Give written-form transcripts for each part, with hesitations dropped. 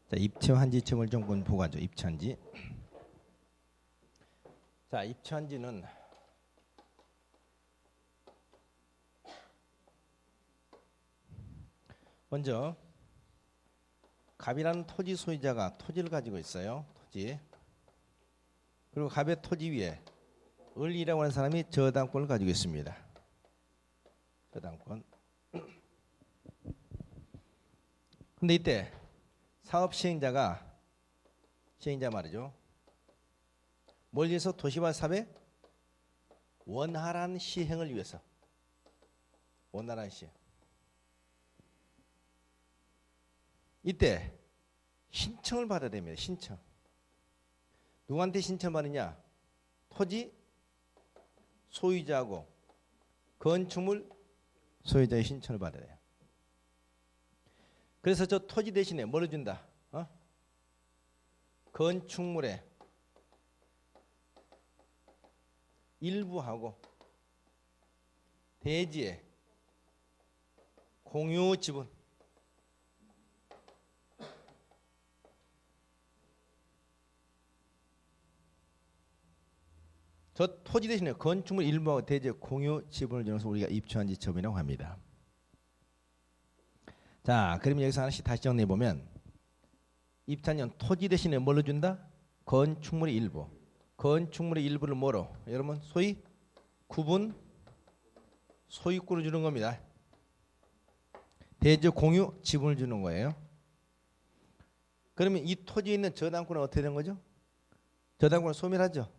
자, 입체환지 채물정권 보관조 입체환지. 자, 입체환지는 먼저 갑이라는 토지 소유자가 토지를 가지고 있어요. 토지. 그리고 갑의 토지 위에 을이라고 하는 사람이 저당권을 가지고 있습니다. 저당권. 근데 이때 사업 시행자 말이죠. 뭘 위해서? 도시화 사업의 원활한 시행을 위해서. 원활한 시행. 이때 신청을 받아야 됩니다. 신청. 누구한테 신청 받느냐? 토지 소유자하고 건축물 소유자의 신청을 받아야 돼요. 그래서 저 토지 대신에 뭘 준다? 건축물의 일부하고 대지의 공유 지분. 저 토지 대신에 건축물 일부하고 대지의 공유 지분을 주는 것을 우리가 입체환지 처분이라고 합니다. 자, 그러면 여기서 하나씩 다시 정리해 보면 입체환지는 토지 대신에 뭘로 준다? 건축물의 일부. 건축물의 일부를 뭐로? 여러분 소위 구분 소유권을 주는 겁니다. 대지 공유 지분을 주는 거예요. 그러면 이 토지에 있는 저당권은 어떻게 된 거죠? 저당권은 소멸하죠.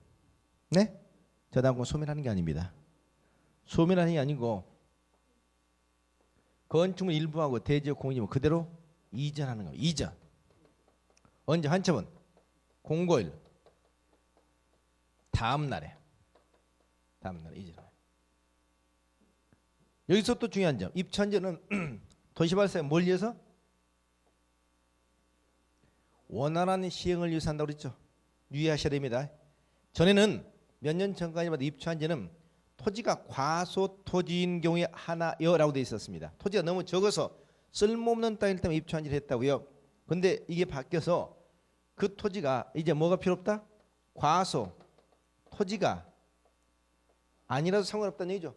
네? 저당권 소멸하는 게 아닙니다. 소멸하는 게 아니고 건축물 일부하고 대지역 공유지분 그대로 이전하는 거예요. 이전. 언제? 한첨은 공고일 다음 날에 이전. 여기서 또 중요한 점. 입체환지는 도시발사에 뭘 위해서? 원활한 시행을 위해서 한다고 그랬죠. 유의하셔야 됩니다. 전에는 몇 년 전까지 봐도 입체환지는 토지가 과소토지인 경우에 하나여라고 되어 있었습니다. 토지가 너무 적어서 쓸모없는 땅일 때문에 입체환지를 했다고요. 근데 이게 바뀌어서 그 토지가 이제 뭐가 필요 없다? 과소 토지가 아니라도 상관없다는 얘기죠.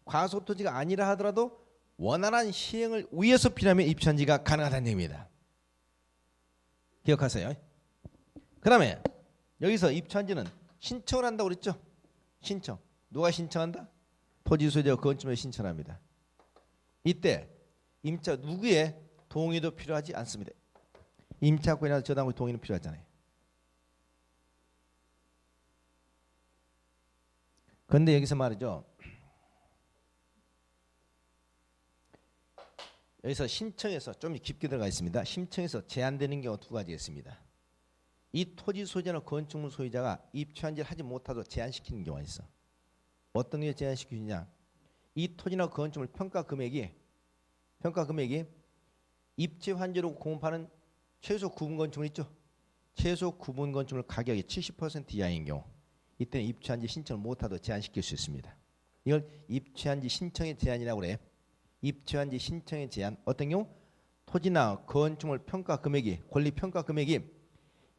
과소 토지가 아니라 하더라도 원활한 시행을 위해서 필요하면 입체환지가 가능하다는 얘기입니다. 기억하세요. 그 다음에 여기서 입체환지는 신청을 한다고 그랬죠. 신청. 누가 신청한다? 토지 소유자가 건축물에 신청합니다. 이때 임차 누구의 동의도 필요하지 않습니다. 임차권이나 저당권 동의는 필요하잖아요. 그런데 여기서 말이죠. 여기서 신청에서 좀 깊게 들어가 있습니다. 신청에서 제한되는 경우 두 가지 있습니다. 이 토지 소유자나 건축물 소유자가 입체환지를 하지 못하도록 제한시키는 경우가 있어. 어떤 게 제한시키느냐? 이 토지나 건축물 평가 금액이 입체환지로 공급하는 최소 구분 건축물 있죠? 최소 구분 건축물 가격이 70% 이하인 경우 이때는 입체환지 신청을 못하도록 제한시킬 수 있습니다. 이걸 입체환지 신청의 제한이라고 그래. 입체환지 신청의 제한. 어떤 경우? 토지나 건축물 평가 금액이 권리 평가 금액이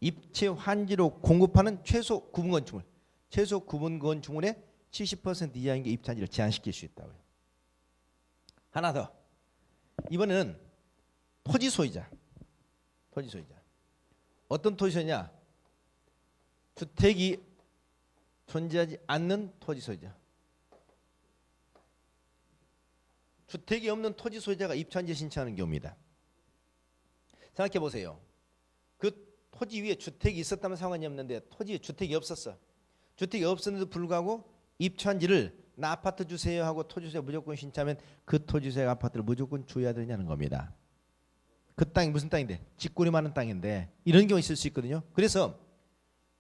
입체환지로 공급하는 최소 구분 건축물의 70% 이하인 게 입체환지를 제한시킬 수 있다고요. 하나 더. 이번에는 토지 소유자. 어떤 토지 소유냐? 주택이 존재하지 않는 토지 소유자. 주택이 없는 토지 소유자가 입체환지 신청하는 경우입니다. 생각해 보세요. 그 토지 위에 주택이 있었다면 상관이 없는데 토지에 주택이 없었어. 주택이 없었는데도 불구하고 입체환지를 나 아파트 주세요 하고 토지소유자 무조건 신청하면 그 토지소유자 아파트를 무조건 줘야 되냐는 겁니다. 그 땅이 무슨 땅인데? 직권이 많은 땅인데 이런 경우 있을 수 있거든요. 그래서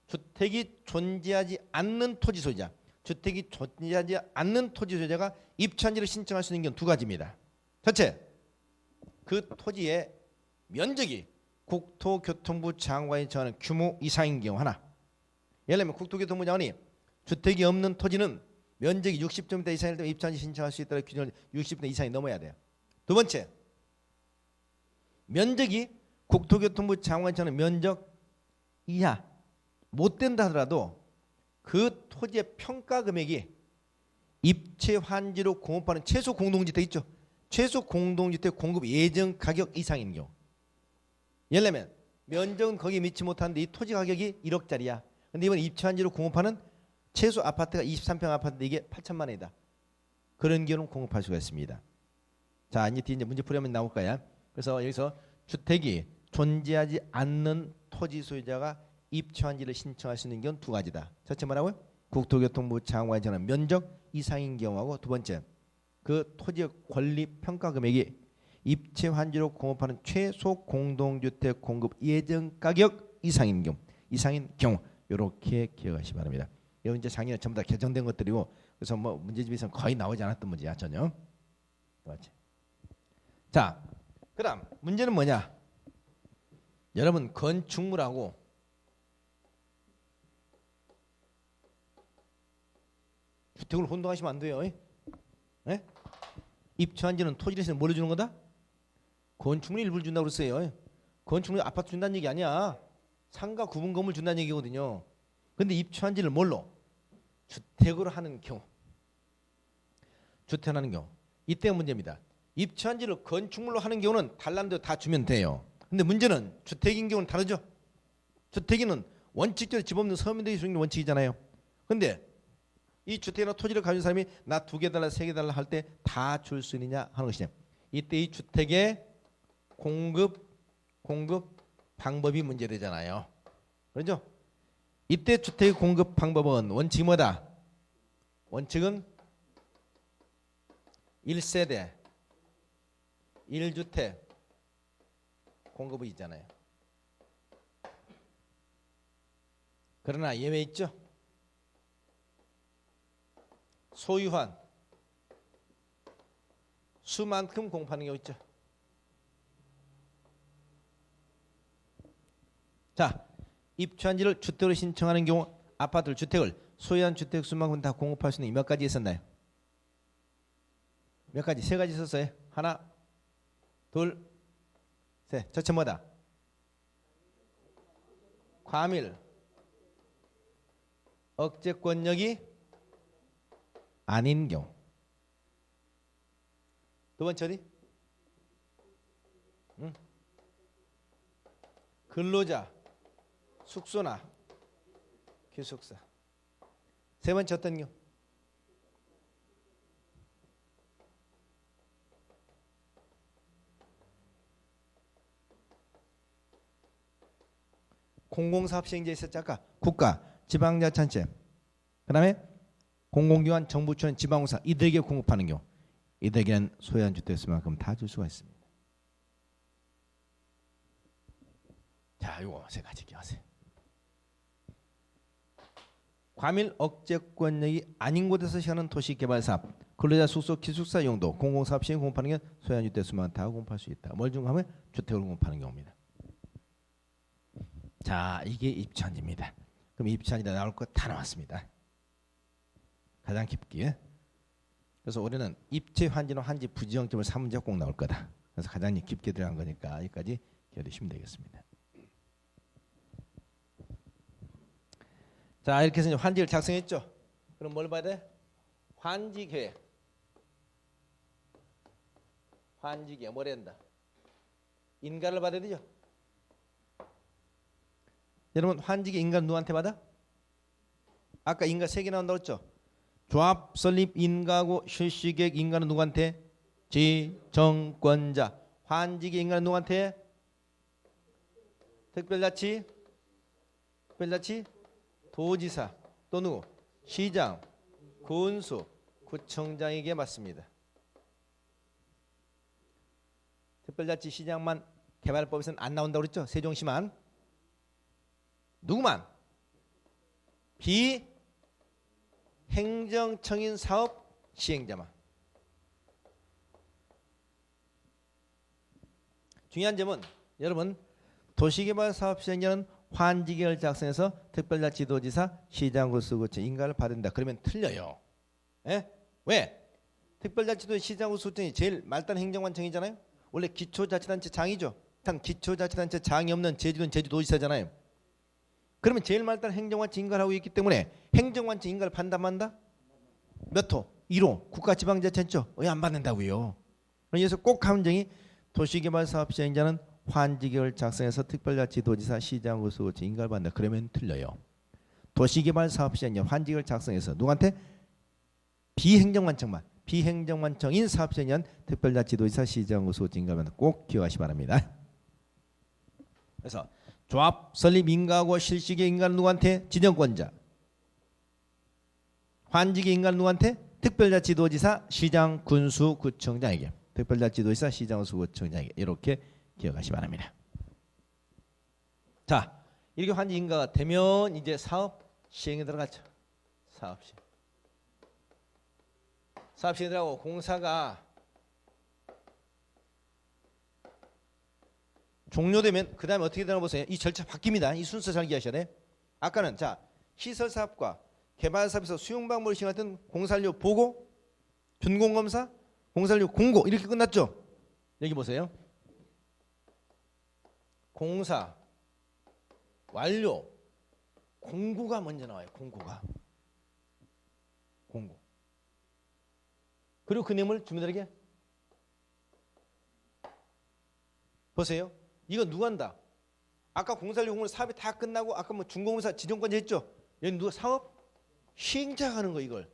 주택이 존재하지 않는 토지 소유자, 주택이 존재하지 않는 토지 소유자가 입체환지를 신청할 수 있는 경우 두 가지입니다. 첫째, 그 토지의 면적이 국토교통부 장관이 정하는 규모 이상인 경우 하나. 예를 들면 국토교통부 장관이 주택이 없는 토지는 면적이 60제곱미터 이상일 때 입체환지 신청할 수 있다는 규정을 60제곱미터 이상이 넘어야 돼요. 두 번째, 면적이 국토교통부 장관청은 면적 이하 못 된다 하더라도 그 토지의 평가 금액이 입체 환지로 공급하는 최소 공동주택 있죠. 최소 공동주택 공급 예정 가격 이상인 경우. 예를 들면 면적은 거기에 미치 못하는데 이 토지 가격이 1억짜리야. 근데 이번 입체 환지로 공급하는 최소 아파트가 23평 아파트인데 이게 8천만 원이다. 그런 경우는 공급할 수가 있습니다. 자, 이제 문제 풀이하면 나올 거야. 그래서 여기서 주택이 존재하지 않는 토지 소유자가 입체 환지를 신청할 수 있는 경우는 두 가지다. 첫째 뭐라고요? 국토교통부 장관이 정한 면적 이상인 경우하고 두 번째 그 토지의 권리 평가 금액이 입체 환지로 공급하는 최소 공동주택 공급 예정 가격 이상인 경우 이렇게 기억하시기 바랍니다. 이건 이제 작년에 전부 다 개정된 것들이고 그래서 뭐 문제집에서는 거의 나오지 않았던 문제야 전혀. 맞지? 자, 그다음 문제는 뭐냐? 여러분 건축물하고 주택을 혼동하시면 안 돼요. 네? 입체환지는 토지 대신에 뭘 주는 거다? 건축물 일부를 준다고 그랬어요. 건축물 아파트 준다는 얘기 아니야. 상가 구분 건물 준다는 얘기거든요. 근데 입체환지를 뭘로? 주택으로 하는 경우. 주택하는 경우. 이때 문제입니다. 입체환지를 건축물로 하는 경우는 달라는 대로 다 주면 돼요. 근데 문제는 주택인 경우는 다르죠. 주택인은 원칙대로 집 없는 서민들이 주는 원칙이잖아요. 근데 이 주택이나 토지를 가진 사람이 나 2개 달라 3개 달라 할 때 다 줄 수 있느냐 하는 것이냐. 이때 이 주택의 공급 방법이 문제되잖아요. 그렇죠? 이때 주택 공급 방법은 원칙이 뭐다? 원칙은 1세대 1주택 공급이 있잖아요. 그러나 예외 있죠? 소유한 수만큼 공급하는 경우 있죠. 자, 입주한지를 주택으로 신청하는 경우 아파트를 주택을 소유한 주택 수만큼 다 공급할 수 있는 몇 가지 있었나요? 몇 가지? 3가지 있었어요. 하나, 둘, 셋. 첫째 뭐다? 과밀 억제권력이 아닌 경우. 두 번째 어디? 근로자, 숙소나 기숙사. 세 번째 어떤 경우? 공공사업 시행자 있었죠. 아까 국가, 지방자치단체, 그 다음에 공공기관, 정부청, 지방공사 이들에게 공급하는 경우 이들에게는 소유한 주택 수만큼 다 줄 수가 있습니다. 자, 이거 3가지 기억하세요. 과밀 억제권력이 아닌 곳에서 시행하는 도시개발사업, 근로자 숙소, 기숙사 용도, 공공사업 시행 공급하는 게 소유한 주택 수만 다 공급할 수 있다. 뭘 중하면 주택을 공급하는 경우입니다. 자, 이게 입주한지입니다. 그럼 입주한지다 나올 거 다 나왔습니다. 가장 깊게. 그래서 올해는 입체 환지는 환지 부지정점을 3문제가 꼭 나올 거다. 그래서 가장 깊게 들어간 거니까 여기까지 기억하시면 되겠습니다. 자, 이렇게 해서 이제 환지를 작성했죠. 그럼 뭘 봐야 돼? 환지 계획. 환지 계획 뭘 해야 된다? 인가를 받아야 되죠. 여러분 환지 계획 인가는 누구한테 받아? 아까 인가 3개 나온다고 했죠. 조합 설립 인가하고 실시 계획 인가는 누구한테? 지정권자. 환지 계획 인가는 누구한테? 특별자치 도지사 또 누구? 시장, 군수, 구청장에게 맞습니다. 특별자치 시장만 개발법에서는 안 나온다고 그랬죠? 세종시만. 누구만? 비행정청인 사업 시행자만. 중요한 점은 여러분 도시개발 사업 시행자는 환지계획을 작성해서 특별자치도지사, 시장군수, 구청 인가를 받는다. 그러면 틀려요. 에? 왜? 특별자치도 시장군수, 구청이 제일 말단 행정관청이잖아요. 원래 기초자치단체 장이죠. 단 기초자치단체 장이 없는 제주도는 제주도지사잖아요. 그러면 제일 말단 행정관청 인가를 하고 있기 때문에 행정관청 인가를 받는다 만다? 몇 호? 1호 국가지방자치단체 왜 안 받는다고요? 그래서 꼭 함정이 도시개발사업시행자는 환지계획을 작성해서 특별자치도지사 시장구수구청 인가를 받는다. 그러면 틀려요. 도시개발사업시행자 환지계획을 작성해서 누구한테? 비행정관청만. 비행정관청인 사업시행자는 특별자치도지사 시장구수구청 인가를 받는다. 꼭 기억하시 바랍니다. 그래서 조합 설립 인가하고 실시계 인가는 누구한테? 지정권자. 환지계 인가는 누구한테? 특별자치도지사 시장군수구청장에게. 특별자치도지사 시장군수구청장에게. 이렇게 기억하시 바랍니다. 자, 이렇게 환지 인가가 되면 이제 사업 시행에 들어가죠. 사업 시행. 사업 시행에 들어가고 공사가 종료되면 그 다음에 어떻게 되나 보세요. 이 절차 바뀝니다. 이 순서 잘 기억하셔야 돼. 아까는 자 시설사업과 개발사업에서 수용방법을 시행했던 공사료 보고, 준공검사, 공사료 공고 이렇게 끝났죠. 여기 보세요. 공사 완료 공고가 먼저 나와요. 공고가. 공고. 그리고 그 내용을 주민들에게 보세요. 이거 누가 한다? 아까 공사료 공고 사업이 다 끝나고 아까 뭐 준공검사 지정권자 했죠. 여기 누가 사업 시행자가 하는 거 이걸.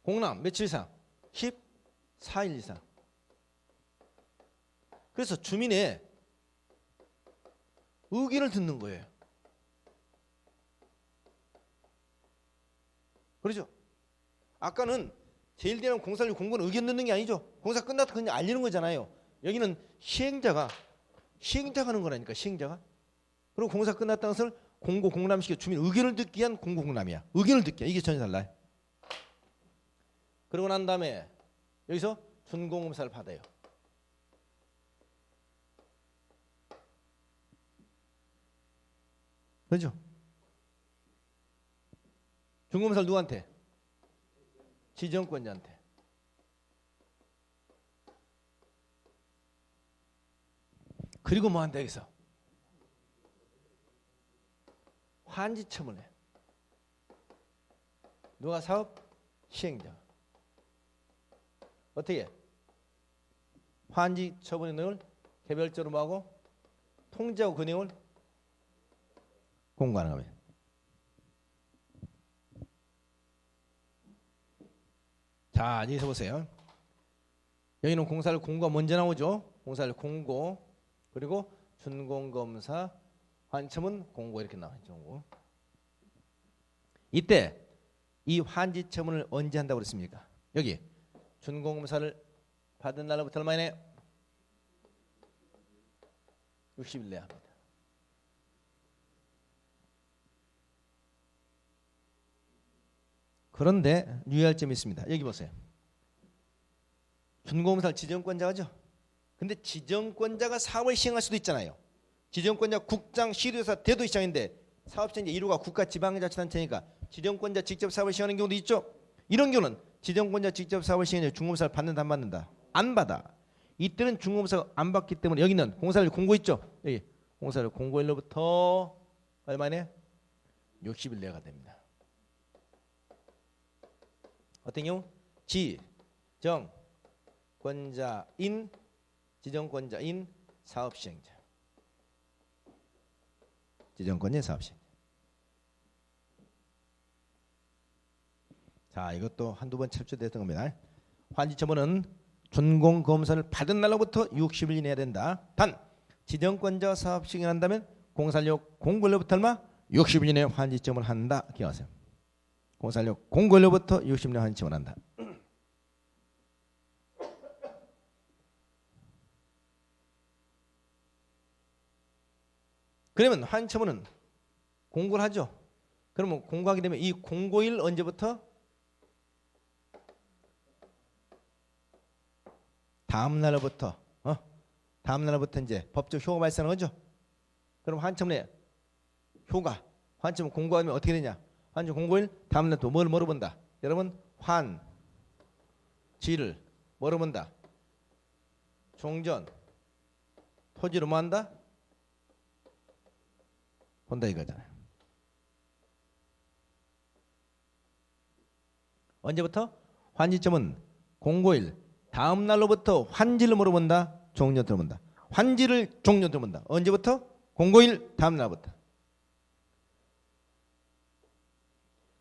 공람 며칠 이상? 14일 이상. 그래서 주민의 의견을 듣는 거예요. 그렇죠? 아까는 제일 대한 공사료 공고는 의견 듣는 게 아니죠. 공사 끝났다 그냥 알리는 거잖아요. 여기는 시행자가 하는 거라니까. 시행자가. 그리고 공사 끝났다는 것을 공고 공람시켜 주민 의견을 듣기 위한 공고 공람이야. 의견을 듣기. 이게 전혀 달라요. 그러고 난 다음에 여기서 준공검사를 받아요. 그렇죠? 준공검사를 누구한테? 지정권자한테. 그리고 뭐 한다 여기서? 환지처분을 해. 누가 사업? 시행자. 어떻게? 환지처분의 내용을 개별적으로 뭐하고? 통지하고 그 내용을 공고하는 겁니다. 자, 여기서 보세요. 여기는 공사를 공고가 먼저 나오죠. 공사를 공고, 그리고 준공검사, 환지처분, 공고 이렇게 나와있죠. 이때 이 환지처분을 언제 한다고 그랬습니까? 여기 준공검사를 받은 날부터 얼마 이내? 60일 내에 합니다. 그런데 유의할 점이 있습니다. 여기 보세요. 준공검사를 지정권자가죠. 근데 지정권자가 사업을 시행할 수도 있잖아요. 지정권자 국장, 시도지사, 대도시장인데 사업시행자 1호가 국가지방자치단체니까 지정권자 직접 사업을 시행하는 경우도 있죠. 이런 경우는 지정권자 직접 사업을 시행해 준공검사를 받는다 안 받는다? 안 받아. 이때는 준공검사가 안 받기 때문에 여기는 공사를 공고 있죠. 여기 공사를 공고일로부터 얼마네? 60일 내가 됩니다. 어떤 경우? 지정권자인 사업시행자. 지정권자인 사업시행자. 자, 이것도 한두 번 캡처됐던 겁니다. 환지처분은 준공검사를 받은 날로부터 60일 이내야 된다. 단 지정권자 사업시행을 한다면 공사료 공고일로부터 얼마? 60일 이내에 환지처분을 한다. 기억하세요. 공사료 공고일로부터 60일 이내에 환지처분을 한다. 그러면 환지처분은 공고를 하죠. 그러면 공고하게 되면 이 공고일 언제부터? 다음 날로부터 다음 날로부터 이제 법적 효가 발생하는 거죠. 그럼 환지처분의 효가 환지처분 공고하면 어떻게 되냐? 환지처분 공고일 다음 날 또 뭘 물어본다. 여러분 환지를 뭐로 본다? 종전 토지로 뭐 한다? 본다 이거잖아요. 언제부터? 환지점은 공고일 다음 날로부터 환지를 뭐로 본다? 종전토로 본다. 환지를 종전토로 본다. 언제부터? 공고일 다음 날부터.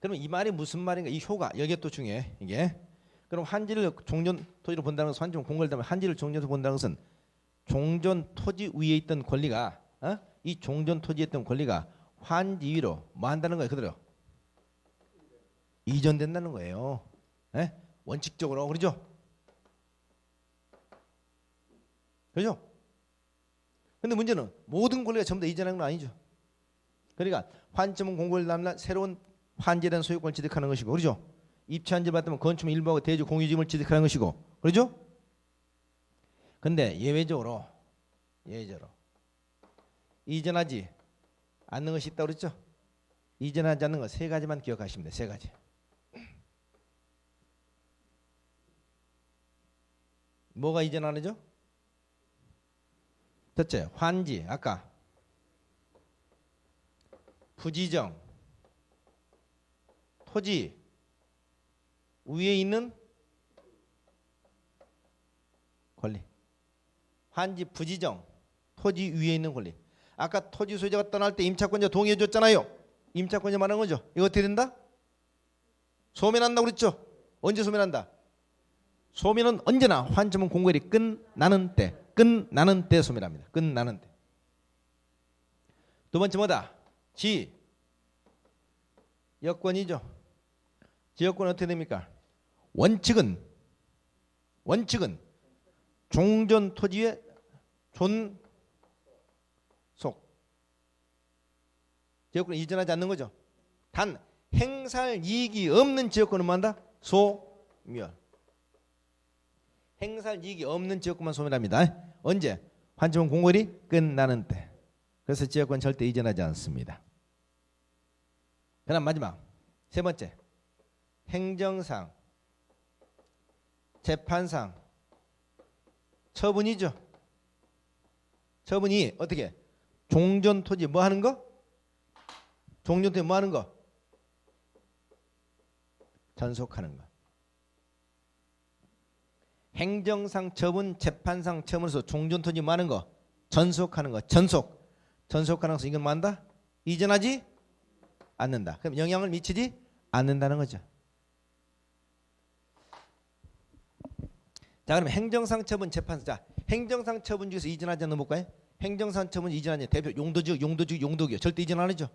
그럼 이 말이 무슨 말인가? 이 효가 여기에 또 중요해. 이게 그럼 환지를 종전 토지로 본다는 것은 환지면 공고일 다음에 환지를 종전토로 본다는 것은 종전 토지 위에 있던 권리가 이 종전 토지에 있던 권리가 환지 위로 뭐 한다는 거예요? 그대로 이전된다는 거예요. 예? 원칙적으로 그러죠? 그죠? 근데 문제는 모든 권리가 전부 다 이전하는 건 아니죠. 그러니까 환점은 공고일 다음날 새로운 환지에 대한 소유권을 취득하는 것이고, 그렇죠? 입찰한지를 받으면 건축물 일부하고 대주 공유지임을 취득하는 것이고, 그렇죠? 근데 예외적으로 이전하지 않는 것이 있다고 그랬죠? 이전하지 않는 것 세 가지만 기억하시면 돼요. 세 가지. 뭐가 이전 안 하죠? 첫째, 환지, 아까 부지정, 토지 위에 있는 권리. 환지, 부지정, 토지 위에 있는 권리. 아까 토지 소유자가 떠날 때 임차권자 동의해 줬잖아요. 임차권자 말하는 거죠. 이거 어떻게 된다? 소멸한다고 그랬죠? 언제 소멸한다? 소멸은 언제나 환점은 공고일이 끝나는 때 소멸합니다. 끝나는 때. 두 번째 뭐다? 지역권이죠. 지역권은 어떻게 됩니까? 원칙은 종전 토지의 존속. 지역권은 이전하지 않는 거죠. 단 행사할 이익이 없는 지역권은 뭐한다? 소멸. 행사할 이익이 없는 지역권만 소멸합니다. 언제? 환점은 공고일이 끝나는 때. 그래서 지역권 절대 이전하지 않습니다. 그다음 마지막 세 번째, 행정상, 재판상 처분이죠. 처분이 어떻게? 종전 토지 뭐 하는 거? 종전 토지 뭐 하는 거? 전속하는 거. 행정상 처분, 재판상 처분에서 종전 토지 뭐 하는 거? 전속하는 거. 전속하는 것은 이건 뭐 한다? 이전하지 않는다. 그럼 영향을 미치지 않는다는 거죠. 자, 그럼 행정상 처분, 재판상. 자, 행정상 처분 중에서 이전하지 않는 거 볼까요? 행정상 처분 이전하지 대표 용도지역 절대 이전 안 하죠.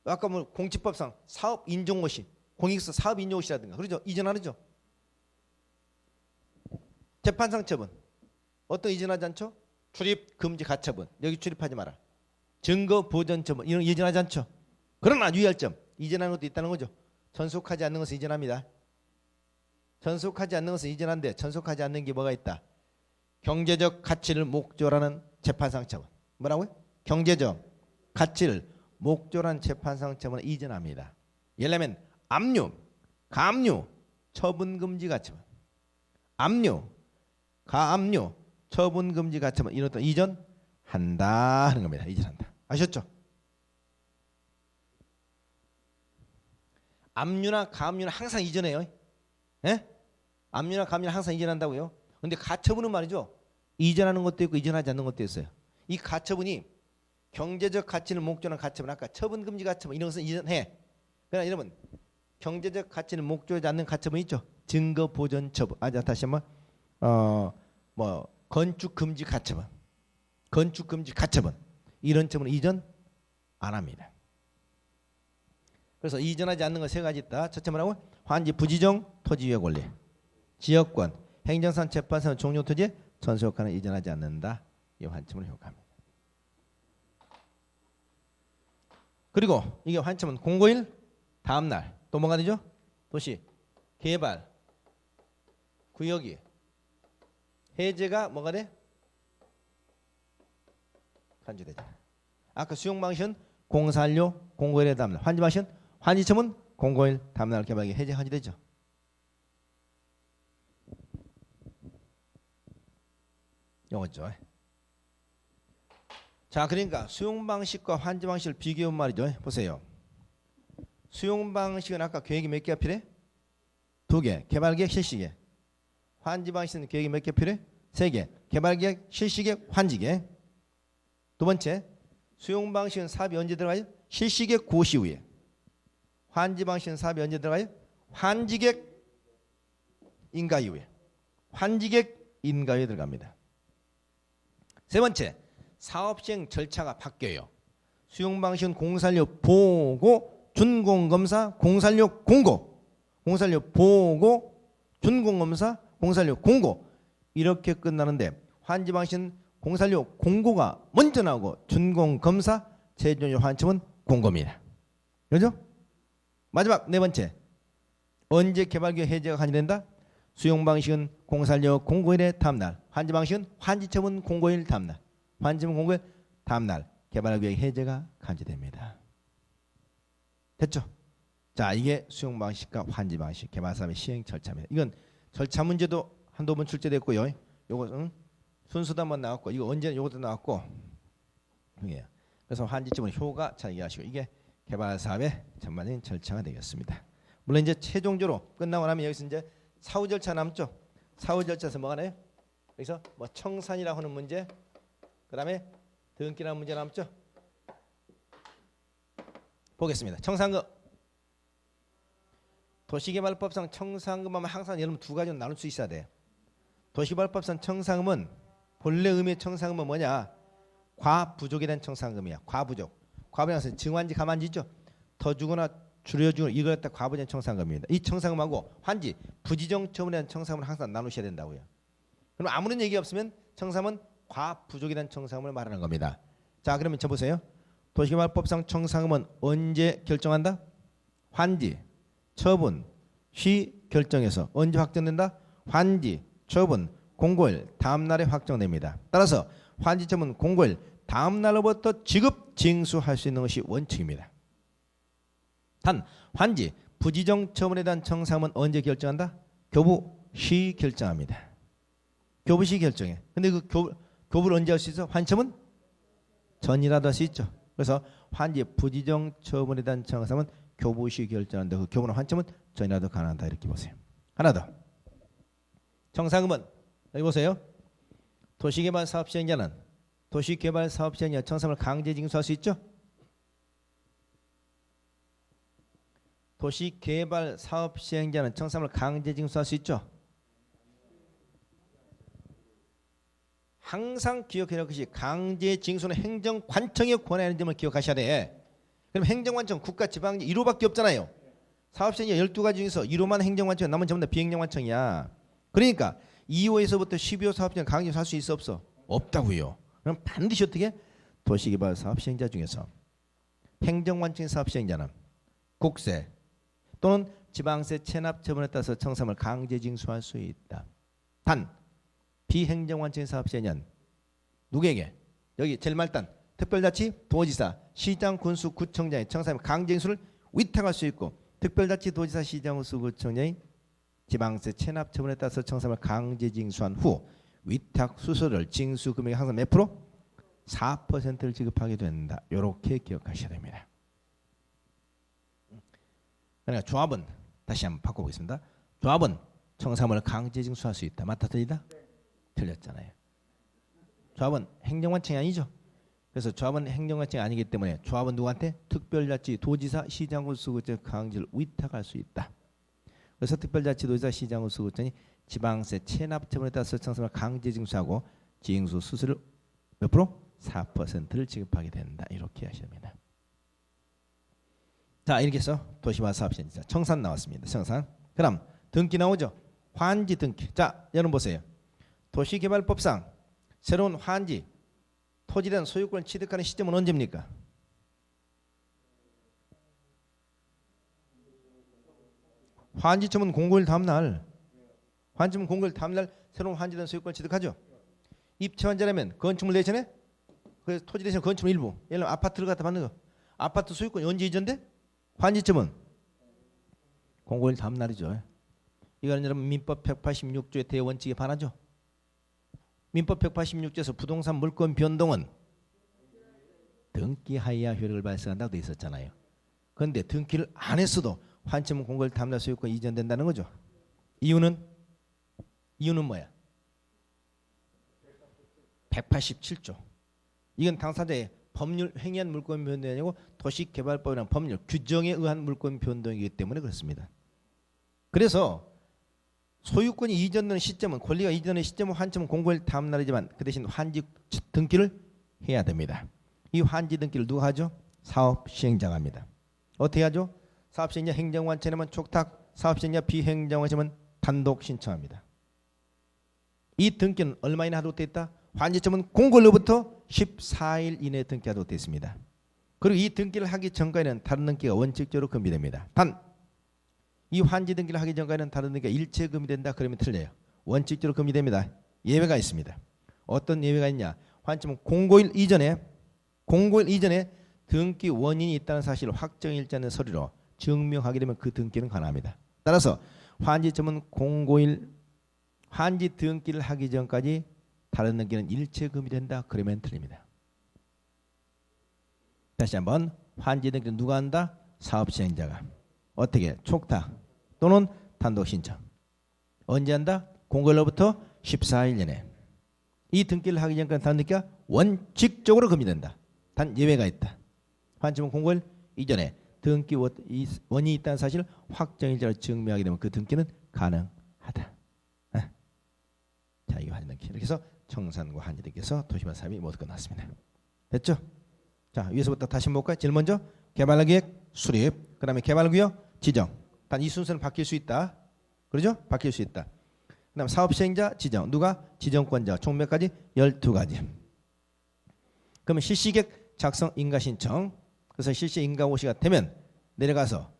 아까 뭐 공직법상 사업 인정고시, 공익서 사업 인정고시라든가 그러죠. 이전 안 하죠. 재판상 처분 어떤 이전하지 않죠? 출입 금지 가처분, 여기 출입하지 마라. 증거 보전 처분 이런 이전하지 않죠. 그러나 유의할 점, 이전하는 것도 있다는 거죠. 전속하지 않는 것은 이전합니다. 전속하지 않는 것은 이전한데 전속하지 않는 게 뭐가 있다? 경제적 가치를 목적으로 하는 재판상 처분. 뭐라고요? 경제적 가치를 목적으로 하는 재판상 처분은 이전합니다. 예를 들면 압류, 가압류, 처분금지 가처분. 압류, 가압류, 처분금지 가처분 이런 것도 이전한다 하는 겁니다. 이전한다. 아셨죠? 압류나 가압류는 항상 이전해요. 예? 압류나 가압류는 항상 이전한다고요. 근데 가처분은 말이죠. 이전하는 것도 있고 이전하지 않는 것도 있어요. 이 가처분이 경제적 가치를 목적으로 하는 가처분, 아까 처분금지 가처분 이런 것은 이전해. 그러나 여러분 경제적 가치를 목적으로 하지 않는 가처분 있죠. 증거보전 처분. 다시 한번 건축금지 가처분, 건축금지 가처분 이런 처분은 이전 안 합니다. 그래서 이전하지 않는 거 세 가지 있다. 첫째 뭐라고? 환지, 부지정, 토지유의 권리, 지역권, 행정상, 재판상, 종료 토지에 전속하는 이전하지 않는다. 이 환점을 효과합니다. 그리고 이게 환점은 공고일 다음 날 또 뭐가 되죠? 도시 개발 구역이 해제가 뭐가 돼? 간주되잖아. 아까 수용방식은 공사한료 공고일의 다음 날, 환지방식은 환지청은 공고일 다음 날 개발이 해제 간주되죠. 요거죠. 자, 그러니까 수용 방식과 환지 방식을 비교해 말이죠. 보세요. 수용 방식은 아까 계획이 몇 개가 필요해? 2개. 개발 계획, 실시 계획. 환지 방식은 계획이 몇 개 필요해? 3개. 개발 계획, 실시 계획, 환지 계획. 두 번째, 수용 방식은 사업이 언제 들어가요? 실시 계획 고시 후에. 환지 방식은 사업이 언제 들어가요? 환지 계획 인가 이후에. 환지 계획 인가 후에 들어갑니다. 세 번째, 사업 시행 절차가 바뀌어요. 수용 방식은 공사료 보고 준공검사 공사료 공고, 공사료 보고 준공검사 공사료 공고 이렇게 끝나는데 환지 방식은 공사료 공고가 먼저 나오고 준공검사 최종적 환점은 공고입니다. 그렇죠? 마지막 네 번째, 언제 개발계획 해제가 간이된다? 수용 방식은 공사료 공고일의 다음날, 환지 방식은 환지처분 공고일 다음날, 환지처분 공고일 다음날 개발계획 해제가 간지됩니다. 됐죠? 자, 이게 수용 방식과 환지 방식, 개발 사업의 시행 절차입니다. 이건 절차 문제도 한두 번 출제됐고요. 요것은 순수도 한번 나왔고, 이거 언제 요것도 나왔고, 그래서 환지처분 효과 잘 이해하시고 이게 개발 사업의 전반적인 절차가 되겠습니다. 물론 이제 최종적으로 끝나고 나면 여기서 이제 사후 절차 남죠. 사후 절차에서 뭐가 나요? 여기서 뭐 청산이라고 하는 문제, 그다음에 등기라는 문제 남죠. 보겠습니다. 청산금. 도시개발법상 청산금하면 항상 여러분 두 가지로 나눌 수 있어야 돼요. 도시개발법상 청산금은 본래 의미의 청산금은 뭐냐? 과부족에 대한 청산금이야. 과부족. 과부족은 증환지 가만지죠. 더 주거나 줄여주거나 이걸 갖다 과부족 청산금입니다. 이 청산금하고 환지, 부지정 처분에 대한 청산금을 항상 나누셔야 된다고요. 그럼 아무런 얘기 없으면 청산금은 과부족에 대한 청산금을 말하는 겁니다. 자, 그러면 저 보세요. 도시개발법상 청산금은 언제 결정한다? 환지, 처분, 시 결정해서 언제 확정된다? 환지, 처분, 공고일 다음 날에 확정됩니다. 따라서 환지, 처분, 공고일 다음 날로부터 지급, 징수할 수 있는 것이 원칙입니다. 단 환지, 부지정 처분에 대한 청산금은 언제 결정한다? 교부, 시 결정합니다. 교부, 시 결정해. 근데 그 교부를 언제 할 수 있어? 환지, 처분 전이라도 할 수 있죠. 그래서 환지, 부지정 처분에 대한 청산금은 교부시 결정한다. 그 교부나 환점은 전이라도 가능하다. 이렇게 보세요. 하나 더. 청산금은 여기 보세요. 도시개발 사업 시행자는 도시개발 사업 시행자 청산금을 강제 징수할 수 있죠. 도시개발 사업 시행자는 청산금을 강제 징수할 수 있죠. 항상 기억해야 할 것이 강제 징수는 행정관청의 권한인 점을 기억하셔야 돼. 그럼 행정관청, 국가, 지방지 1호밖에 없잖아요. 사업시행자 12가지 중에서 1호만 행정관청, 나머지 전부 다 비행정관청이야. 그러니까 2호에서부터 12호 사업시행 강제 할 수 있어 없어? 없다고요. 그럼 반드시 어떻게? 도시개발 사업시행자 중에서 행정관청의 사업시행자는 국세 또는 지방세 체납 처분에 따라서 청산금을 강제 징수할 수 있다. 단 비행정관청의 사업시행자는 누구에게? 여기 제일 말단 특별자치, 도지사, 시장, 군수, 구청장의 청산금 강제 징수를 위탁할 수 있고 특별자치, 도지사, 시장, 군수, 구청장의 지방세 체납 처분에 따라서 청산금을 강제 징수한 후 위탁 수수료를 징수 금액의 항상 몇 프로? 4%를 지급하게 된다. 이렇게 기억하셔야 됩니다. 그러니까 조합은 다시 한번 바꿔보겠습니다. 조합은 청산금을 강제 징수할 수 있다. 맞다 틀리다? 틀렸잖아요. 조합은 행정관청이 아니죠. 그래서 조합은 행정관청이 아니기 때문에 조합은 누구한테? 특별자치, 도지사, 시장군, 수구청 강제를 위탁할 수 있다. 그래서 특별자치, 도지사, 시장군, 수구청이 지방세 체납 처분에 따라서 청산금을 강제 징수하고 징수 수수료 몇 프로? 4%를 지급하게 된다. 이렇게 하셔야 됩니다. 자, 이렇게 해서 도시개발 사업시행자 청산 나왔습니다. 청산. 그럼 등기 나오죠. 환지 등기. 자, 여러분 보세요. 도시개발법상 새로운 환지 토지에 대한 소유권을 취득하는 시점은 언제입니까? 환지처분 공고일 다음날. 환지처분 공고일 다음날 새로운 환지에 대한 소유권을 취득하죠. 입체환자라면 건축물 대신에 그래서 토지 대신 건축물 일부. 예를 들면 아파트를 갖다 받는 거. 아파트 소유권이 언제 이전돼? 환지처분 공고일 다음날이죠. 이거는 여러분 민법 186조의 대원칙에 반하죠. 민법 186조에서 부동산 물권 변동은 등기하여야 효력을 발생한다고 돼 있었잖아요. 그런데 등기를 안 했어도 환점은 공고일 탐날 소유권 이전된다는 거죠. 이유는 뭐야? 187조. 이건 당사자의 법률 행위한 물권 변동이 아니고 도시개발법이라는 법률 규정에 의한 물권 변동이기 때문에 그렇습니다. 그래서 소유권이 이전되는 시점은 권리가 이전의 시점은 환점은 공고일 다음 날이지만 그 대신 환지 등기를 해야 됩니다. 이 환지 등기를 누가 하죠? 사업시행자가 합니다. 어떻게 하죠? 사업시행자 행정관청에만 촉탁, 사업시행자 비행정관청은 단독 신청합니다. 이 등기는 얼마 이내 하도록 되어 있다? 환지점은 공고일로부터 14일 이내에 등기하도록 되어 있습니다. 그리고 이 등기를 하기 전까지는 다른 등기가 원칙적으로 금지됩니다. 단 이 환지 등기를 하기 전까지는 다른 등기가 일체 금지된다 그러면 틀려요. 원칙적으로 금지됩니다. 예외가 있습니다. 어떤 예외가 있냐? 환점은 공고일 이전에 등기 원인이 있다는 사실을 확정일지 않는 서류로 증명하게 되면 그 등기는 가능합니다. 따라서 환지점은 공고일 환지 등기를 하기 전까지 다른 등기는 일체 금지된다 그러면 틀립니다. 다시 한번 환지 등기는 누가 한다? 사업시행자가. 어떻게? 촉탁 또는 단독 신청. 언제 한다? 공고일로부터 14일 이내. 이 등기를 하기 전까지 다른 등기가 원칙적으로 금지된다. 단 예외가 있다. 환점은 공고일 이전에 등기 원인이 있다는 사실을 확정일자로 증명하게 되면 그 등기는 가능하다. 자, 이거 환지 등기. 이렇게 해서 청산과 환지 등기에서 도시개발 사업이 모두 끝났습니다. 됐죠? 자, 위에서부터 다시 볼까요? 제일 먼저 개발계획 수립, 그 다음에 개발구역 지정. 단 이 순서는 바뀔 수 있다. 그러죠? 바뀔 수 있다. 그 다음 사업시행자 지정. 누가? 지정권자. 총 몇 가지? 12가지. 그러면 실시계획 작성 인가신청. 그래서 실시 인가고시가 되면 내려가서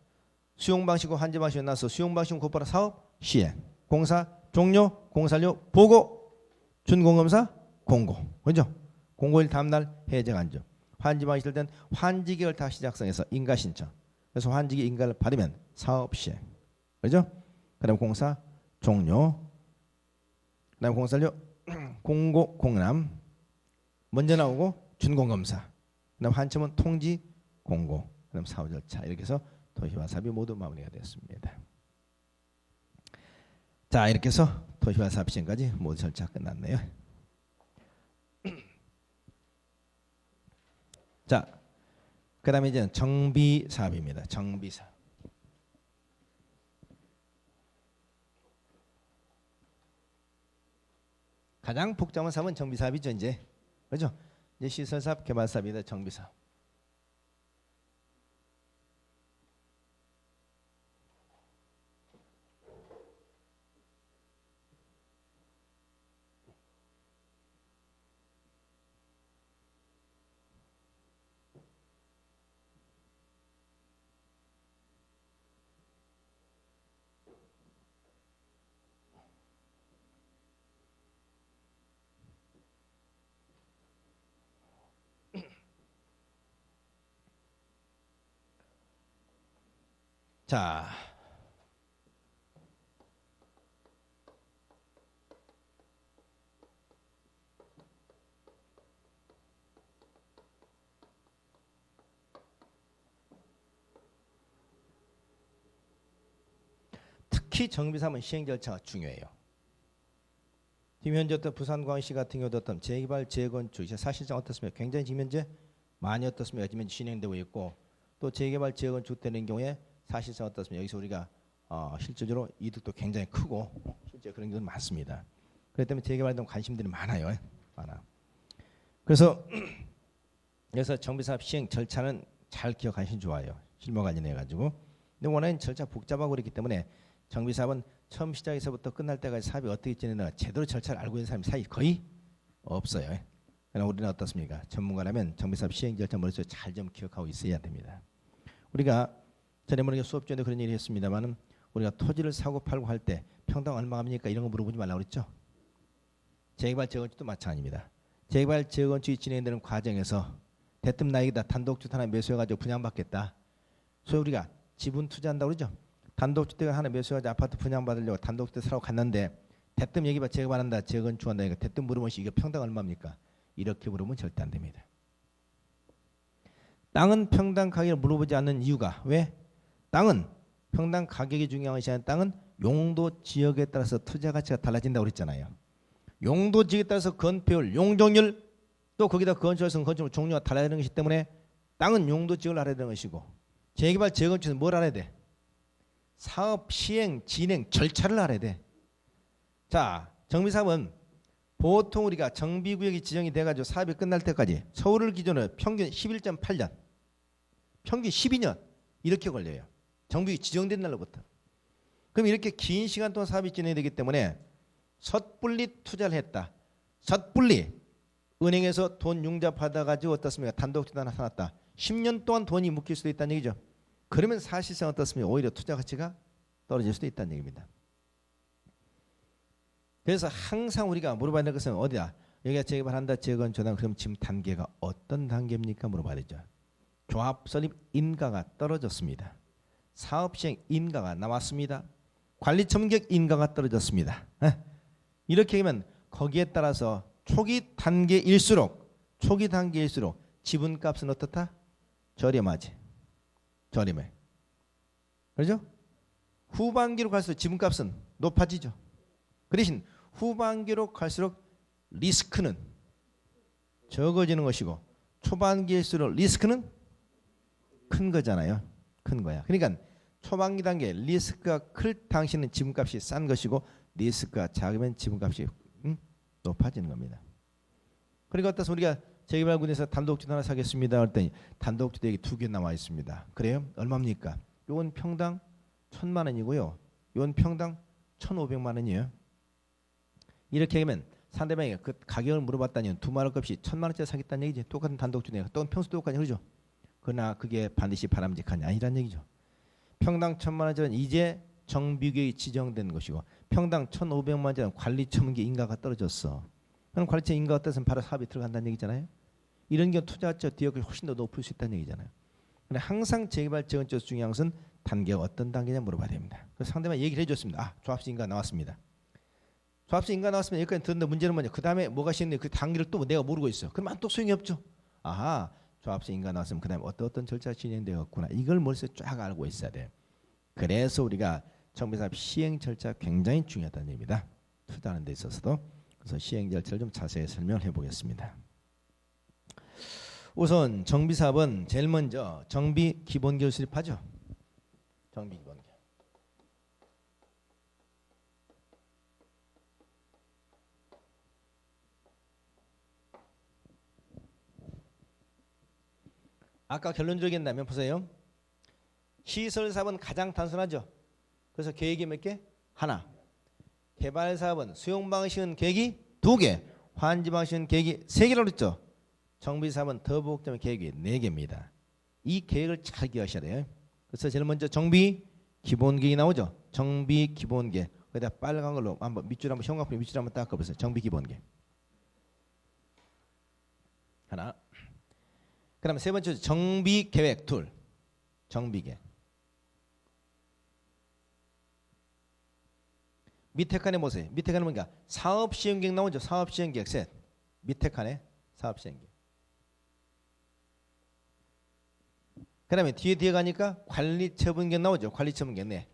수용방식과 환지방식이 나서 수용방식은 곧바로 사업 시행. 공사 종료, 공사료 보고, 준공검사 공고. 그죠? 공고일 다음날 해제 간주. 환지방식일 땐 환지계획을 다시 작성해서 인가신청. 그래서 환지계 인가를 받으면 사업 시행. 그죠? 그 다음 공사 종료. 그 다음 공사료 공고 공람. 먼저 나오고 준공검사. 그 다음 환점은 통지 공고. 그 다음 사후 절차. 이렇게 해서 도시개발 사업이 모두 마무리가 되었습니다. 자, 이렇게 해서 도시개발 사업 시행까지 모두 절차 끝났네요. 자, 그 다음에 이제 정비사업입니다. 정비사업. 가장 복잡한 사업은 정비사업이죠. 이제 그렇죠? 이제 시설사업, 개발사업이다. 정비사업. 자, 특히 정비사업은 시행 절차가 중요해요. 지금 현재 어떤 부산광역시 같은 경우도 어떤 재개발, 재건축 이제 사실상 어떻습니까? 굉장히 지금 현재 많이 어떻습니까? 지금 진행되고 있고 또 재개발, 재건축 되는 경우에 사실상 어떻습니까? 여기서 우리가 실질적으로 이득도 굉장히 크고 실제 그런 경우는 많습니다. 그렇기 때문에 재개발에 대한 관심들이 많아요. 많아. 그래서 여기서 정비사업 시행 절차는 잘 기억하시면 좋아요. 실무 관련해 가지고. 근데 워낙 절차 복잡하고 그렇기 때문에 정비사업은 처음 시작에서부터 끝날 때까지 사업이 어떻게 진행되나 제대로 절차를 알고 있는 사람이 사실 거의 없어요. 그러나 우리는 어떻습니까? 전문가라면 정비사업 시행 절차 머릿속에 잘 좀 기억하고 있어야 됩니다. 우리가 전에 모르게 수업 중에도 그런 얘기를 했습니다만은 우리가 토지를 사고 팔고 할 때 평당 얼마 합니까? 이런 거 물어보지 말라고 그랬죠. 재개발, 재건축도 마찬가지입니다. 재개발, 재건축이 진행되는 과정에서 대뜸 나에게다 단독주택 하나 매수해가지고 분양받겠다. 소위 우리가 지분 투자한다고 그러죠. 단독주택을 하나 매수해가지고 아파트 분양받으려고 단독주택 사러 갔는데 대뜸 얘기봐 제가 말한다 재건축한다 이거 대뜸 물으면 이게 평당 얼마입니까? 이렇게 물으면 절대 안 됩니다. 땅은 평당 가격을 물어보지 않는 이유가 왜? 땅은 평당 가격이 중요한 것이 아니라 땅은 용도 지역에 따라서 투자 가치가 달라진다고 그랬잖아요. 용도 지역에 따라서 건폐율, 용적률 또 거기다 건축에서 건축물 종류가 달라지는 것이기 때문에 땅은 용도 지역을 알아야 되는 것이고 재개발 재건축에서 뭘 알아야 돼? 사업 시행 진행 절차를 알아야 돼. 자, 정비사업은 보통 우리가 정비구역이 지정이 돼가지고 사업이 끝날 때까지 서울을 기준으로 평균 11.8년, 평균 12년 이렇게 걸려요. 정비구역이 지정된 날로부터. 그럼 이렇게 긴 시간 동안 사업이 진행이 되기 때문에 섣불리 투자를 했다. 섣불리 은행에서 돈 융자 받아가지고 어떻습니까? 단독주택 하나 사놨다. 10년 동안 돈이 묶일 수도 있다는 얘기죠. 그러면 사실상 어떻습니까? 오히려 투자 가치가 떨어질 수도 있다는 얘기입니다. 그래서 항상 우리가 물어봐야 될 것은 어디야? 여기가 재개발한다, 재건축한다. 그럼 지금 단계가 어떤 단계입니까? 물어봐야 되죠. 조합 설립 인가가 떨어졌습니다. 사업 시행 인가가 나왔습니다. 관리 첨격 인가가 떨어졌습니다. 이렇게 하면 거기에 따라서 초기 단계일수록 지분값은 어떻다? 저렴하지. 저렴해. 그렇죠? 후반기로 갈수록 지분값은 높아지죠. 그 대신 후반기로 갈수록 리스크는 적어지는 것이고 초반기일수록 리스크는 큰 거잖아요. 큰 거야. 그러니까 초반기 단계 리스크가 클 당시는 지분값이 싼 것이고 리스크가 작으면 지분값이 높아지는 겁니다. 그리고 어떠서 우리가 재개발군에서 단독주택 하나 사겠습니다. 그랬더니 단독주택이 2개 남아 있습니다. 그래요? 얼마입니까? 요건 평당 1,000만 원이고요. 요건 평당 1,500만 원이에요. 이렇게 하면 상대방이 그 가격을 물어봤다니 2만 원 값이 1,000만 원짜리 사겠다는 얘기지. 똑같은 단독주택 또 평수 똑같이 그러죠. 그러나 그게 반드시 바람직하냐 아니란 얘기죠. 평당 1,000만 원짜리는 이제 정비구역이 지정된 것이고 평당 1,500만 원짜리는 관리처분기 인가가 떨어졌어. 그럼 관리처분 인가가 떨어지면 바로 사업이 들어간다는 얘기잖아요. 이런 경우 투자자 뒤역이 훨씬 더 높을 수 있다는 얘기잖아요. 근데 항상 재개발 재건축 중요한 것은 단계가 어떤 단계냐 물어봐야 됩니다. 그래서 상대방 얘기를 해줬습니다. 아, 조합수 인가 나왔습니다. 조합수 인가 나왔으면 여기까지 듣는데 문제는 뭐냐? 그 다음에 뭐가 시행돼? 그 단계를 또 내가 모르고 있어. 그러면 또 소용이 없죠. 아하, 조합수 인가 나왔으면 그 다음에 어떤 절차가 진행되었구나. 이걸 머릿속에 쫙 알고 있어야 돼요. 그래서 우리가 정비사업 시행 절차 굉장히 중요하다는 얘기입니다. 투자하는 데 있어서도. 그래서 시행 절차를 좀 자세히 설명해 보겠습니다. 우선 정비사업은 제일 먼저 정비 기본계를 수립하죠. 정비 기본계. 아까 결론적으로 얘기했다면 보세요. 시설사업은 가장 단순하죠. 그래서 계획이 몇 개? 하나. 개발사업은 수용방식은 계획이 2개, 환지방식은 계획이 3개라고 그랬죠. 정비사업은 더 복잡한 계획이 4개입니다. 이 계획을 잘 기억하셔야 돼요. 그래서 제일 먼저 정비 기본계획이 나오죠. 정비 기본계획. 거기다 빨간 걸로 한번 밑줄 한번 형광펜 밑줄 한번 닦아보세요. 정비 기본계획. 하나. 그 다음에 세 번째 정비 계획 둘. 정비계획. 밑에 칸에 보세요. 밑에 칸에 뭔가 사업시행계획 나오죠. 사업시행계획 셋. 밑에 칸에 사업시행계획. 그 다음에 뒤에 가니까 관리처분계획 나오죠. 관리처분계획 네.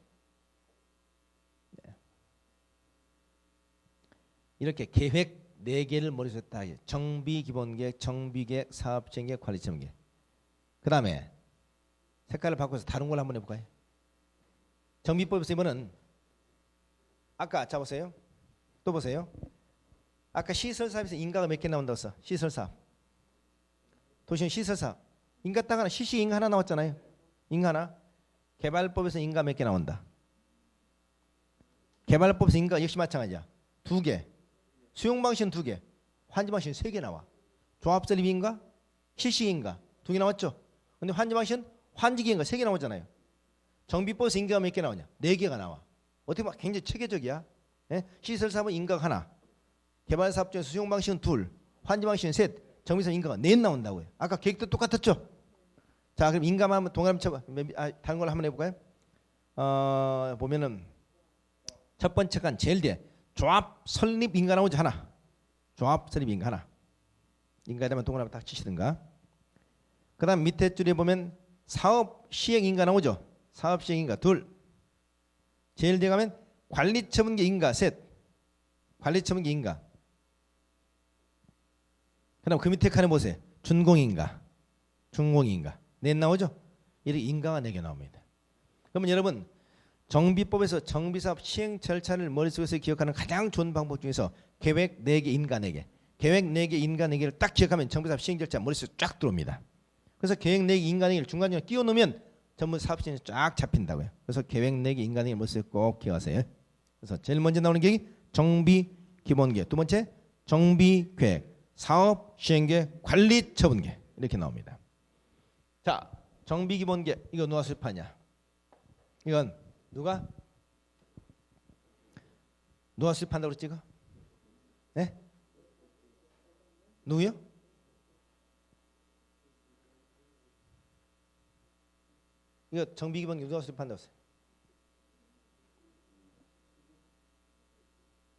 이렇게 계획 4개를 머릿속에 딱 정비기본계획, 정비계획, 사업시행계획, 관리처분계획. 그 다음에 색깔을 바꿔서 다른 걸 한번 해볼까요? 정비법에서 이번은 아까 자 보세요. 또 보세요. 아까 시설사업에서 인가가 몇 개 나온다고 했어? 시설사업. 도시는 시설사업. 인가 딱 하나, 시시 인가 하나 나왔잖아요. 인가 하나. 개발법에서 인가 몇 개 나온다? 개발법에서 인가 역시 마찬가지야. 2개. 수용방식은 2개. 환지방식은 3개 나와. 조합설립인가? 시시인가? 2개 나왔죠? 근데 환지방식은 환지기인가? 3개 나오잖아요. 정비법에서 인가가 몇 개 나오냐? 4개가 나와. 어떻게 보면 굉장히 체계적이야. 예? 시설사업은 인가가 하나, 개발사업 중에서 수용방식은 2, 환지방식은 3, 정비사업 인가가 4 나온다고요. 아까 계획도 똑같았죠? 자, 그럼 인가만 한번 동그라미 쳐봐. 다른 걸 한번 해볼까요? 보면은 첫 번째 칸 제일 뒤에 조합 설립 인가 나오죠. 하나. 조합 설립 인가 하나. 인가에 대한 동그라미 딱 치시든가. 그 다음 밑에 줄에 보면 사업 시행 인가 나오죠. 사업 시행 인가 둘. 제일 뒤에 가면 관리 처분계 인가 셋. 관리 처분계 인가. 그 다음 그 밑에 칸에 보세요. 준공인가 중공인가 넷 나오죠. 이렇게 인가가 4개 나옵니다. 그러면 여러분 정비법에서 정비사업 시행 절차를 머릿속에서 기억하는 가장 좋은 방법 중에서 계획 4개 인가 4개 계획 4개 인가 4개를 딱 기억하면 정비사업 시행 절차 머릿속에 쫙 들어옵니다. 그래서 계획 4개 인가 4개를 중간중간 끼워 넣으면 전부 사업 시행이 쫙 잡힌다고요. 그래서 계획 4개 인가 4개 머릿속에 꼭 기억하세요. 그래서 제일 먼저 나오는 계획이 정비 기본계획, 두 번째 정비 계획, 사업 시행계획, 관리 처분계획 이렇게 나옵니다. 자, 정비 기본계획 이거 누가 수립하냐? 이건 누가 수립한다고 그랬지? 이거? 네? 누구요? 이거 정비 기본계획 누가 수립한다고 했어요?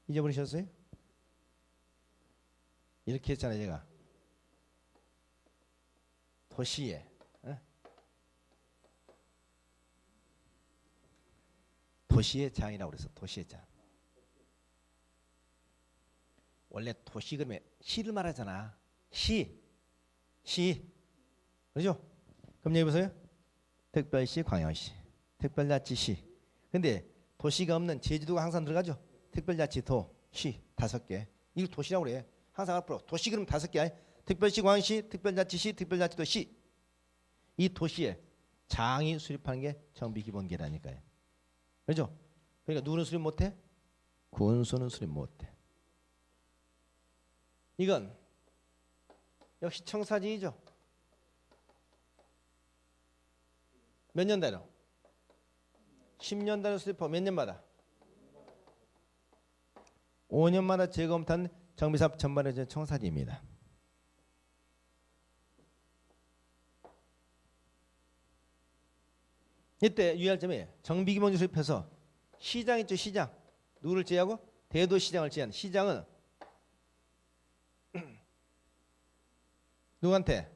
잊어버리셨어요? 이렇게 했잖아요. 제가 도시의 도시의 장이라고 그래서 도시의 장. 원래 도시 그러면 시를 말하잖아. 시 그렇죠? 그럼 여기 보세요. 특별시, 광역시, 특별자치시. 근데 도시가 없는 제주도가 항상 들어가죠. 특별자치, 도, 시 5개. 이걸 도시라고 그래. 항상 앞으로 도시 그러면 5개. 특별시, 광역시, 특별자치시, 특별자치도 시. 이 도시에 장이 수립하는 게 정비기본계획이라니까요. 그렇죠? 그러니까 누구는 수립 못해? 군수는 수립 못해. 이건 역시 청사진이죠. 몇 년 단위? 10년 단위 수립하고 몇 년마다? 5년마다 재검토한 정비사업 전반의 청사진입니다. 이때 유의할 점이 정비기본계획 수립해서 시장 있죠. 시장 누구를 제외하고 대도시장을 제외한 시장은 누구한테?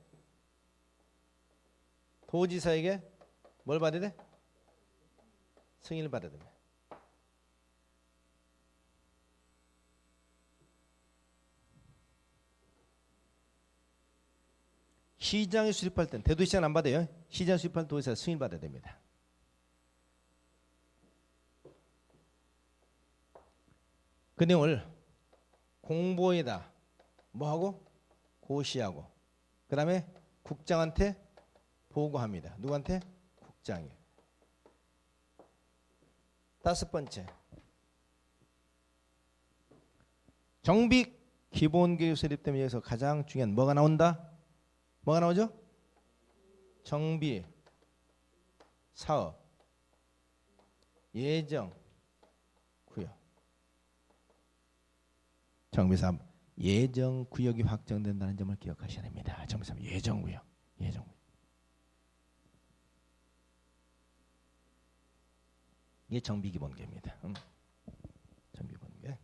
도지사에게 뭘 받아야 돼? 승인을 받아야 됩니다. 시장에 수립할 땐 대도시장은 안 받아요. 시장 수립할 때 도지사 승인 받아야 됩니다. 그 내용을 공보에다 뭐하고? 고시하고 그 다음에 국장한테 보고합니다. 누구한테? 국장이. 5번째 정비 기본계획 수립되면 여기서 가장 중요한 뭐가 나온다? 뭐가 나오죠? 정비 사업 예정 구역. 정비사업 예정구역이 확정된다는 점을 기억하셔야 됩니다. 정비사업 예정구역. 이게 정비기본계획입니다. 정비기본계획.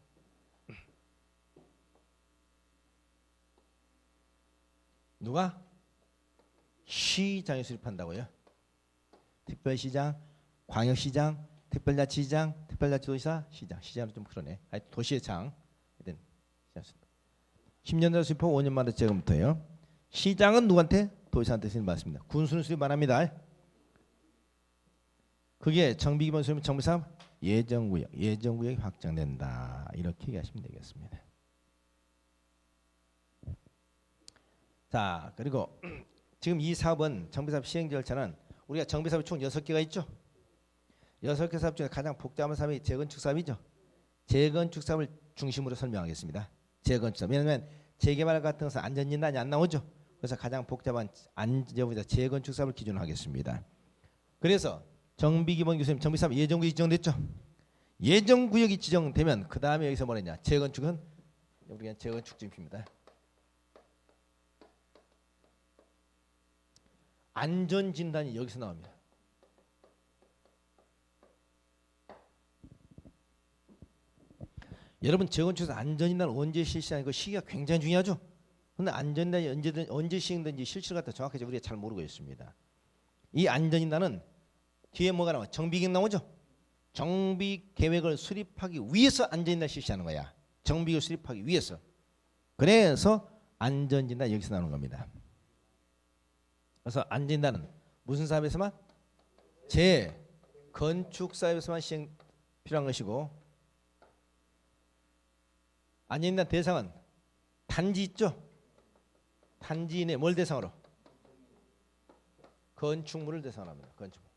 누가? 시장에 수립한다고요. 특별시장, 광역시장, 특별자치시장, 특별자치도시사, 시장. 시장은 좀 그러네. 도시의 장. 10년 전 수립하고 5년 만에 재검토예요. 시장은 누구한테? 도지사한테 수립 받습니다. 군수는 수립 안 합니다. 그게 정비기본 수립 정비사업 예정구역이 확정된다. 이렇게 얘기하시면 되겠습니다. 자, 그리고 지금 이 사업은 정비사업 시행 절차는 우리가 정비사업이 총 6개가 있죠. 6개 사업 중에 가장 복잡한 사업이 재건축 사업이죠. 재건축 사업을 중심으로 설명하겠습니다. 재건축 사업. 왜냐하면 재개발 같은 것은 안전진단이 안 나오죠. 그래서 가장 복잡한 재건축 사업을 기준으로 하겠습니다. 그래서 정비기본계획 정비사업 예정구역이 지정됐죠. 예정구역이 지정되면 그 다음에 여기서 뭐랬냐? 재건축은 우리가 재건축 준비입니다. 안전진단이 여기서 나옵니다. 여러분 재건축에서 안전진단 언제 실시하는 그 시기가 굉장히 중요하죠. 그런데 안전진단이 언제 시행된지 실시를 갖다 정확하게 우리가 잘 모르고 있습니다. 이 안전진단은 뒤에 뭐가 나와? 정비계획 나오죠. 정비계획을 수립하기 위해서 안전진단 실시하는 거야. 정비계획을 수립하기 위해서. 그래서 안전진단 여기서 나오는 겁니다. 그래서 안전진단은 무슨 사업에서만? 재건축 사업에서만 시행 필요한 것이고, 안전진단 대상은 단지 있죠. 단지 내 뭘 대상으로? 건축물을 대상으로 합니다. 건축물.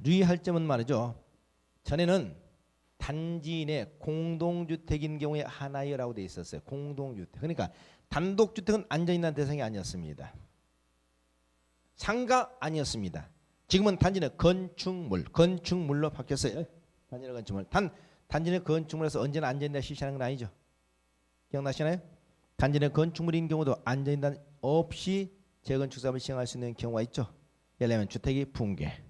유의할 점은 말이죠. 전에는 단지 내 공동주택인 경우에 하나여라고 돼 있었어요. 공동주택. 그러니까 단독주택은 안전진단 대상이 아니었습니다. 상가 아니었습니다. 지금은 단지 내 건축물로 바뀌었어요. 단지 내 건축물. 단지 내 건축물에서 언제나 안전진단 실시하는 건 아니죠. 기억나시나요? 단지 내 건축물인 경우도 안전진단 없이 재건축 사업을 시행할 수 있는 경우가 있죠. 예를 들면 주택이 붕괴.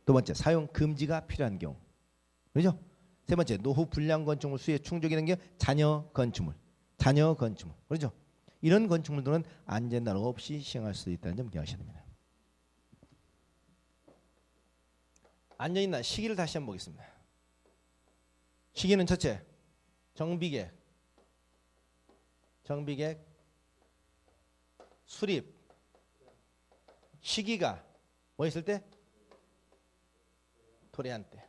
두 번째, 사용 금지가 필요한 경우. 그렇죠? 세 번째, 노후 불량 건축물 수에 충족이 되는 게 자녀 건축물. 그렇죠? 이런 건축물들은 안전진단 없이 시행할 수 있다는 점 기억하셔야 됩니다. 안전진단 시기를 다시 한번 보겠습니다. 시기는 첫째, 정비계획 수립 시기가 뭐 있을 때? 토래한 때.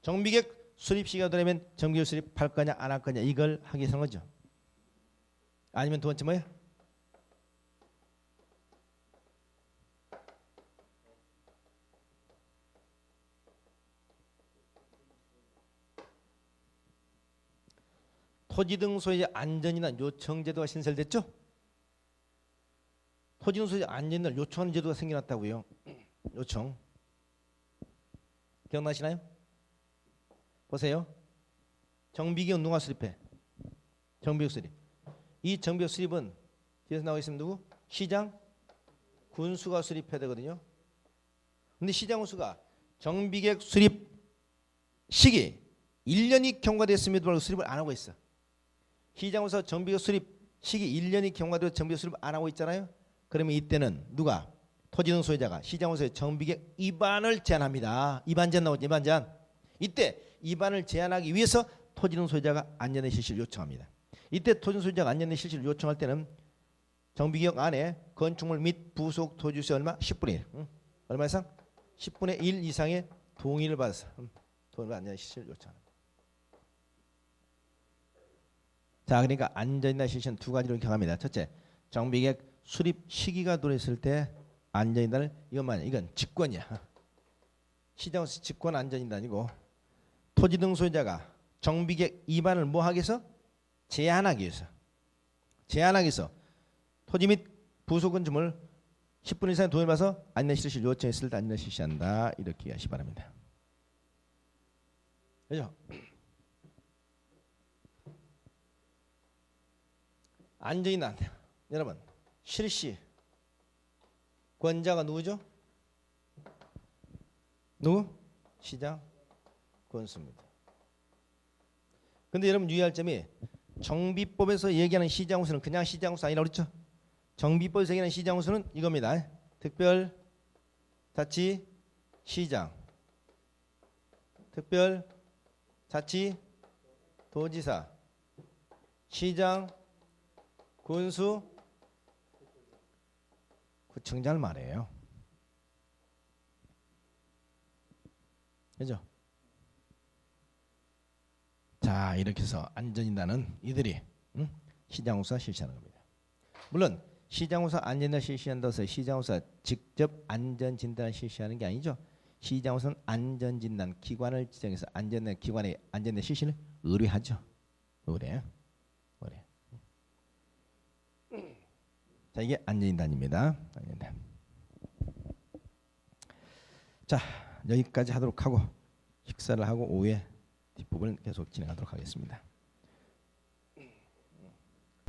정비계획 수립 시기가 되면 정비계획 수립할 거냐 안 할 거냐 이걸 하기 위해서 거죠. 아니면 두 번째 뭐예요? 토지 등 소유자 안전진단 요청 제도가 신설됐죠? 토지 등 소유자 안전진단 요청하는 제도가 생겨났다고요. 요청. 기억나시나요? 보세요. 정비계획 누가 수립해? 정비계획 수립. 이 정비계획 수립은 뒤에서 나와 있으면 누구? 시장, 군수가 수립해야 되거든요. 근데 시장, 군수가 정비계획 수립 시기 1년이 경과됐음에도 불구하고 수립을 안 하고 있어. 시장에서 정비계획 수립 시기 1년이 경과되어 정비계획 수립 안 하고 있잖아요. 그러면 이때는 누가? 토지 등 소유자가 시장에서의 정비계획 위반을 제한합니다. 위반 제한 나오죠. 위반 제한. 이때 위반을 제한하기 위해서 토지 등 소유자가 안전의 실시를 요청합니다. 이때 토지 등 소유자가 안전의 실시를 요청할 때는 정비계획 안에 건축물 및 부속 토지수의 얼마? 10분의 1. 얼마 이상? 10분의 1 이상의 동의를 받아서 안전의 실시를 요청합니다. 자, 그러니까 안전진단 실시는 두 가지로 경합니다. 첫째, 정비계획 수립 시기가 도래했을 때 안전진단을 이건 직권이야. 시장에서 직권 안전진단이고, 토지 등 소유자가 정비계획 위반을 뭐 하기 위해서? 제한하기 위해서 토지 및 부속 건축물 10분 이상의 도움을 받아서 안전 실시 요청했을 때 안전 실시한다. 이렇게 이해하시기 바랍니다. 그렇죠? 안전진단 여러분 실시 권자가 누구죠? 누구? 시장 군수입니다. 근데 여러분 유의할 점이 정비법에서 얘기하는 시장군수는 그냥 시장군수 아니라고 그랬죠? 정비법에서 얘기하는 시장군수는 이겁니다. 특별 자치 시장, 특별 자치 도지사, 시장 군수 구청장 말이에요. 그죠? 자, 이렇게 해서 안전진단은 이들이 시장공사 실시하는 겁니다. 물론 시장공사 안전진단 실시한다고 해서 시장공사 직접 안전진단을 실시하는 게 아니죠. 시장공사는 안전진단 기관을 지정해서 안전진단 기관의 안전진단 실시를 의뢰하죠. 의뢰. 자, 이게 안전진단입니다. 안전진단. 자, 여기까지 하도록 하고 식사를 하고 오후에 뒷부분을 계속 진행하도록 하겠습니다.